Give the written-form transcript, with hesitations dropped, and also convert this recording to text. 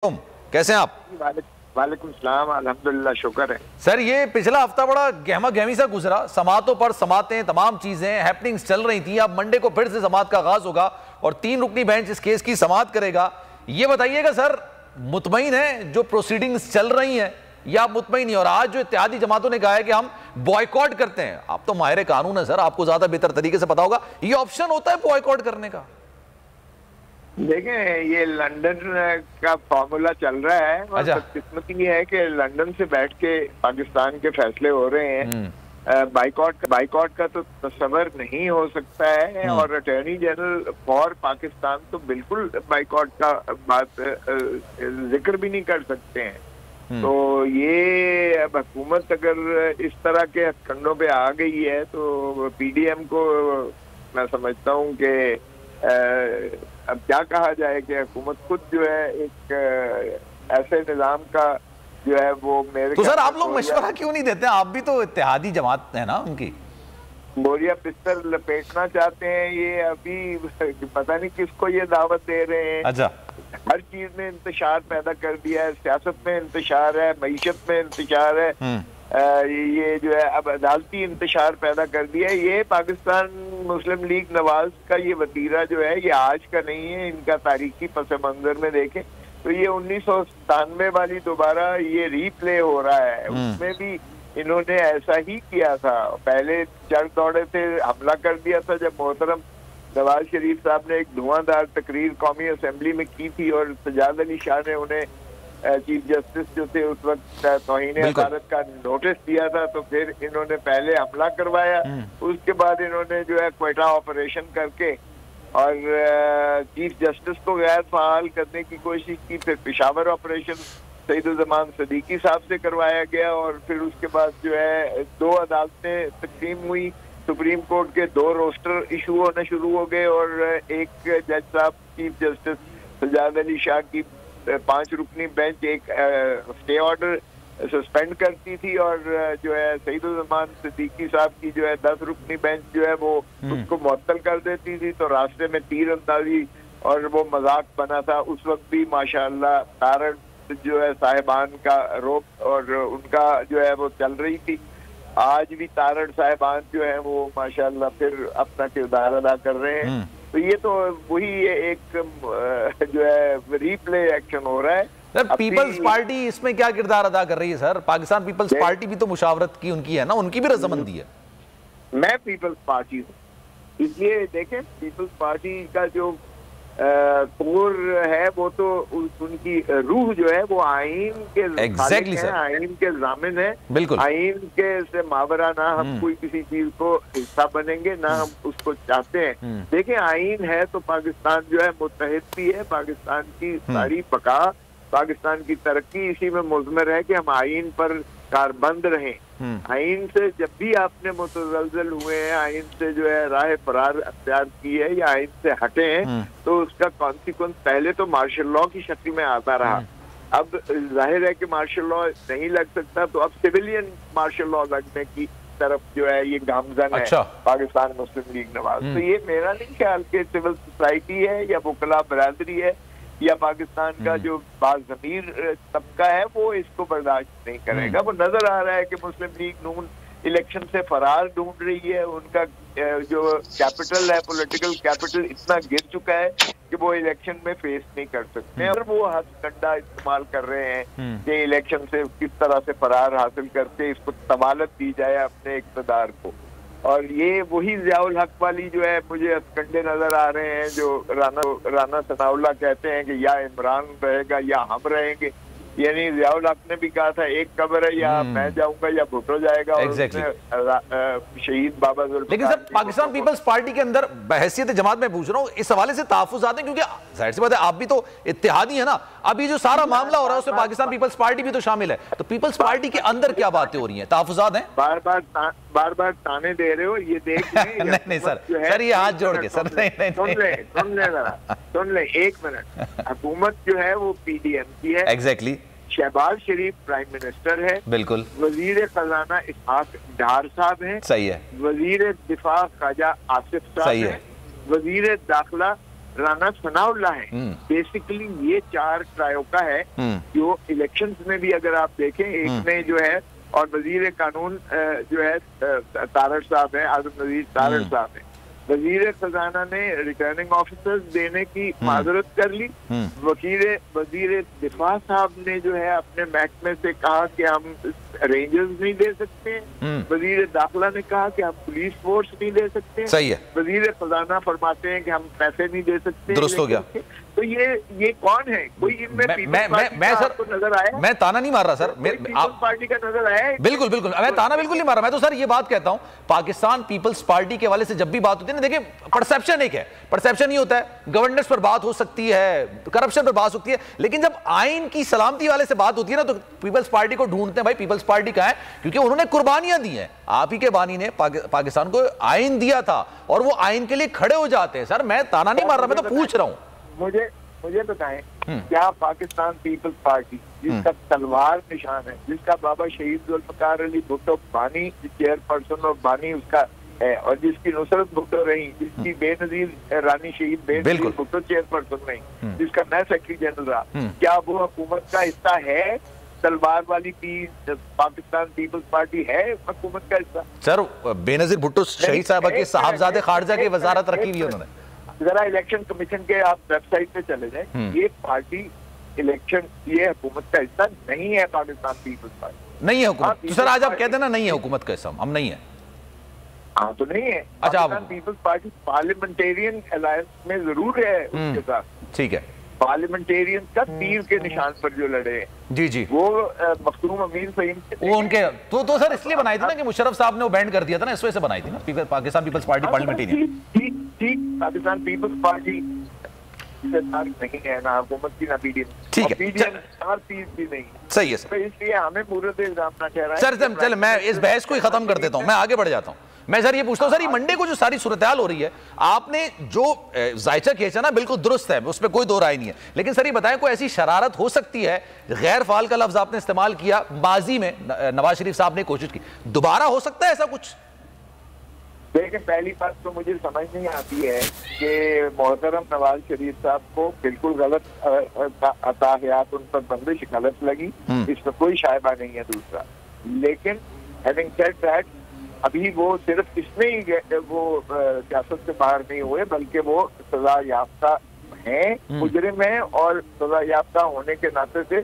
कैसे हैं आप? वालेकुम सलाम, अल्हम्दुलिल्लाह, शुक्र है। सर, ये पिछला हफ्ता बड़ा गहमा गहमी सा गुजरा। समातों पर समातें, तमाम चीजें हैपनिंग्स चल रही थी। अब मंडे को फिर से समात का आगाज होगा और 3 रुकनी बेंच इस केस की समात करेगा। ये बताइएगा सर, मुतमईन है जो प्रोसीडिंग्स चल रही हैं या आप मुतमईन नहीं? और आज जो इत्तेहादी जमातों ने कहा है कि हम बॉयकॉट करते हैं, आप तो माहिर कानून है सर, आपको ज्यादा बेहतर तरीके से पता होगा, ये ऑप्शन होता है बॉयकॉट करने का? देखें, ये लंदन का फॉर्मूला चल रहा है और बदकिस्मती ये है कि लंदन से बैठ के पाकिस्तान के फैसले हो रहे हैं। बाइकॉट का तो तस्वर नहीं हो सकता है और अटॉर्नी जनरल फॉर पाकिस्तान तो बिल्कुल बाइकॉट का बात जिक्र भी नहीं कर सकते हैं। तो ये अब हुकूमत अगर इस तरह के हथकंडों पे आ गई है तो पीडीएम को मैं समझता हूँ कि अब क्या कहा जाए कि हुकूमत खुद जो है एक ऐसे निजाम का जो है वो मेरे तो सर आप लोग मशवरा क्यों नहीं देते? आप भी तो इत्तेहादी जमात है ना उनकी। बोरिया बिस्तर लपेटना चाहते हैं, ये अभी पता नहीं किसको ये दावत दे रहे हैं। अच्छा, हर चीज में इंतशार पैदा कर दिया है, सियासत में इंतशार है, मईशत में इंतशार है, ये जो है अब अदालती इंतशार पैदा कर दिया है। ये पाकिस्तान मुस्लिम लीग नवाज का ये वतीरा जो है ये आज का नहीं है, इनका तारीखी पस मंजर में देखें तो ये 1997 वाली दोबारा ये रीप्ले हो रहा है। उसमें भी इन्होंने ऐसा ही किया था, पहले चढ़ दौड़े थे, हमला कर दिया था जब मोहतरम नवाज शरीफ साहब ने एक धुआंधार तकरीर कौमी असेंबली में की थी और सजाद अली शाह ने उन्हें चीफ जस्टिस जो थे उस वक्त तौहीन अदालत का नोटिस दिया था। तो फिर इन्होंने पहले हमला करवाया, उसके बाद इन्होंने जो है क्वेटा ऑपरेशन करके और चीफ जस्टिस को गैर फाल करने की कोशिश की। फिर पेशावर ऑपरेशन सईदुज़्ज़मान सदीकी साहब से करवाया गया और फिर उसके बाद जो है 2 अदालतें तकसीम हुई, सुप्रीम कोर्ट के 2 रोस्टर इशू होने शुरू हो गए और एक जज साहब चीफ जस्टिस सजाद अली शाह की 5 रुकनी बेंच एक स्टे ऑर्डर सस्पेंड करती थी और जो है सईदुज़्ज़मान सिद्दीकी साहब की जो है 10 रुकनी बेंच जो है वो उसको मुअत्तल कर देती थी। तो रास्ते में तीर अंदाजी और वो मजाक बना था। उस वक्त भी माशाअल्लाह तारण जो है साहिबान का रोप और उनका जो है वो चल रही थी। आज भी तारण साहिबान जो है वो माशाअल्लाह फिर अपना किरदार अदा कर रहे हैं। तो ये तो वही एक जो है रीप्ले एक्शन हो रहा है। सर, पीपल्स पार्टी इसमें क्या किरदार अदा कर रही है सर? पाकिस्तान पीपल्स पार्टी भी तो मुशावरत की उनकी है ना, उनकी भी रजामंदी है। मैं पीपल्स पार्टी हूँ, इसलिए देखें पीपल्स पार्टी का जो कोर है वो तो उनकी रूह जो है वो आइन के exactly है, आइन के जामिन है। बिल्कुल, आइन के से मावरा ना हम कोई किसी चीज को हिस्सा बनेंगे ना हम उसको चाहते हैं। देखें, आइन है तो पाकिस्तान जो है मुत्तहिद भी है, पाकिस्तान की सारी बका, पाकिस्तान की तरक्की इसी में मुज़मर है कि हम आइन पर कारबंद रहें। आइन से जब भी आपने मुतज़लज़ल हुए हैं, आइन से जो है राह फरार अख्तियार की है या आइन से हटे हैं, तो उसका कॉन्सिक्वेंस पहले तो मार्शल लॉ की शक्ल में आता रहा। अब जाहिर है कि मार्शल लॉ नहीं लग सकता, तो अब सिविलियन मार्शल लॉ लगने की तरफ जो है ये गामजन है पाकिस्तान मुस्लिम लीग नवाज। तो ये मेरा नहीं ख्याल कि सिविल सोसाइटी है या वकला बरादरी है या पाकिस्तान का जो बाज़मीर तबका है वो इसको बर्दाश्त नहीं करेगा। वो नजर आ रहा है कि मुस्लिम लीग नून इलेक्शन से फरार ढूंढ रही है, उनका जो कैपिटल है, पॉलिटिकल कैपिटल इतना गिर चुका है कि वो इलेक्शन में फेस नहीं कर सकते और वो हथकंडा इस्तेमाल कर रहे हैं कि इलेक्शन से किस तरह से फरार हासिल करके इसको तमालत दी जाए अपने इक़्तिदार को। और ये वही ज़ियाउल हक वाली जो है मुझे हथकंडे नजर आ रहे हैं जो राना सनाउल्लाह कहते हैं कि या इमरान रहेगा या हम रहेंगे। यानी ज़ियाउल हक ने भी कहा था एक कब्र है, या मैं जाऊंगा या भुट्टो जाएगा। शहीद बाबा जुल्फ़िकार। लेकिन सर, पाकिस्तान पीपल्स पार्टी के अंदर बहसियत जमात में पूछ रहा हूँ, इस हवाले से तहफ़्फ़ुज़ात हैं क्योंकि जाहिर सी बात है आप भी तो इत्तेहादी है ना। अभी जो सारा मामला हो रहा है उसमें पाकिस्तान पीपल्स पार्टी भी तो शामिल है, तो पीपल्स पार्टी के अंदर क्या बातें हो रही हैं? तहफ़्फ़ुज़ात हैं? बार बार ताने दे रहे हो, ये देख नहीं सर ये हाथ जोड़ के सर, सुन ले 1 मिनट। हुकूमत जो है वो पीडीएम की है। एग्जैक्टली। शहबाज शरीफ प्राइम मिनिस्टर है। बिल्कुल। वजीर खजाना इसहाक डार साहब है। सही है। वजीर दिफा ख्वाजा आसिफ साहब है। वजीर दाखिला राना सनाउल्लाह है। बेसिकली ये 4 ट्रायोका है जो इलेक्शंस में भी अगर आप देखें, एक में जो है और वजीर कानून जो है तारड़ साहब है, आजम नजीर तारड़ साहब है। वजीर खजाना ने रिटर्निंग ऑफिसर्स देने की माजरत कर ली। वजीर दिफा साहब ने जो है अपने महकमे से कहा कि हम रेंजर्स नहीं दे सकते। वजीर दाखिला ने कहा कि हम पुलिस फोर्स नहीं दे सकते। सही है। वजीर खजाना फरमाते हैं कि हम पैसे नहीं दे सकते। दुरुस्त हो गया। तो ये कौन है? कोई इनमें मैं सर नजर आया? मैं ताना नहीं मार रहा सर, पीपल्स पार्टी का नजर आया है? बिल्कुल बिल्कुल, मैं ताना बिल्कुल नहीं मार रहा। मैं तो सर ये बात कहता हूं, पाकिस्तान पीपल्स पार्टी के हवाले से जब भी बात होती है ना, देखिए परसेप्शन एक है, परसेप्शन ये होता है गवर्नेंस पर बात हो सकती है, करप्शन पर बात हो सकती है, लेकिन जब आइन की सलामती वाले से बात होती है ना, तो पीपल्स पार्टी को ढूंढते हैं भाई पीपल्स पार्टी कहां है, क्योंकि उन्होंने कुर्बानियां दी हैं। आप ही के बानी ने पाकिस्तान को आइन दिया था और वो आइन के लिए खड़े हो जाते हैं। सर मैं ताना नहीं मार रहा, मैं तो पूछ रहा हूं। मुझे बताएं, क्या पाकिस्तान पीपल्स पार्टी जिसका तलवार निशान है, जिसका बाबा शहीद जुल्फकार अली भुट्टो बानी चेयरपर्सन और बानी उसका है, और जिसकी नुसरत भुट्टो रही, जिसकी बेनजीर रानी शहीद बेनजीर भुट्टो चेयरपर्सन रही, जिसका मैं सेक्रेटरी जनरल रहा, क्या वो हुकूमत का हिस्सा है? तलवार वाली पाकिस्तान पीपल्स पार्टी है हुकूमत का हिस्सा? सर बेनजीर भुट्टो शहीद साहब के साहबजादे खारजा की वजारत रखी हुई है उन्होंने। जरा इलेक्शन कमीशन के आप वेबसाइट पे चले जाएं, ये पार्टी इलेक्शन, ये हुकूमत का हिस्सा नहीं है। पाकिस्तान पीपल्स पार्टी नहीं है हुकूमत। तो सर आज आप कहते हैं ना नहीं है हुकूमत का हिस्सा, हम नहीं है। हाँ तो नहीं है। अच्छा, Pakistan Peoples Party Parliamentarians Alliance में जरूर है उसके साथ। ठीक है। पार्लियामेंटेरियन का तीर के निशान पर जो लड़े हैं, जी जी, वो मखदूम अमीर फहीम वो उनके तो सर इसलिए बनाई थी ना कि मुशर्रफ साहब ने वो बैंड कर दिया था ना, इस वजह से बनाई थी ना पाकिस्तान पीपल्स पार्टी पार्लियामेंटेरियन। ठीक, पाकिस्तान पीपल्स पार्टी नहीं है ना हुकूमत की, ना पीडीएम। ठीक है, भी नहीं। सही है सर, तो इसलिए हमें मूर्त इल्जाम ना कह रहा है। सर चल मैं इस बहस को ही खत्म कर देता हूं, मैं आगे बढ़ जाता हूं। मैं सर ये पूछता हूं, सर ये मंडे को जो सारी सूरत-ए-हाल हो रही है, आपने जो जायचा खींचा ना बिल्कुल दुरुस्त है, उसमें कोई दो राय नहीं है, लेकिन सर ये बताएं कोई ऐसी शरारत हो सकती है, गैर फाल का लफ्ज आपने इस्तेमाल किया, माजी में नवाज शरीफ साहब ने कोशिश की, दोबारा हो सकता है ऐसा कुछ? देखिए, पहली बात तो मुझे समझ नहीं आती है कि मोहतरम नवाज शरीफ साहब को बिल्कुल गलत अताहियात उन पर बंदिश गलत लगी, इसमें कोई शायबा नहीं है। दूसरा, लेकिन हैविंग सेड दैट, अभी वो सिर्फ इसमें ही वो सियासत से बाहर नहीं हुए, बल्कि वो सजा याफ्ता हैं, मुजरिम हैं, और सजा याफ्ता होने के नाते से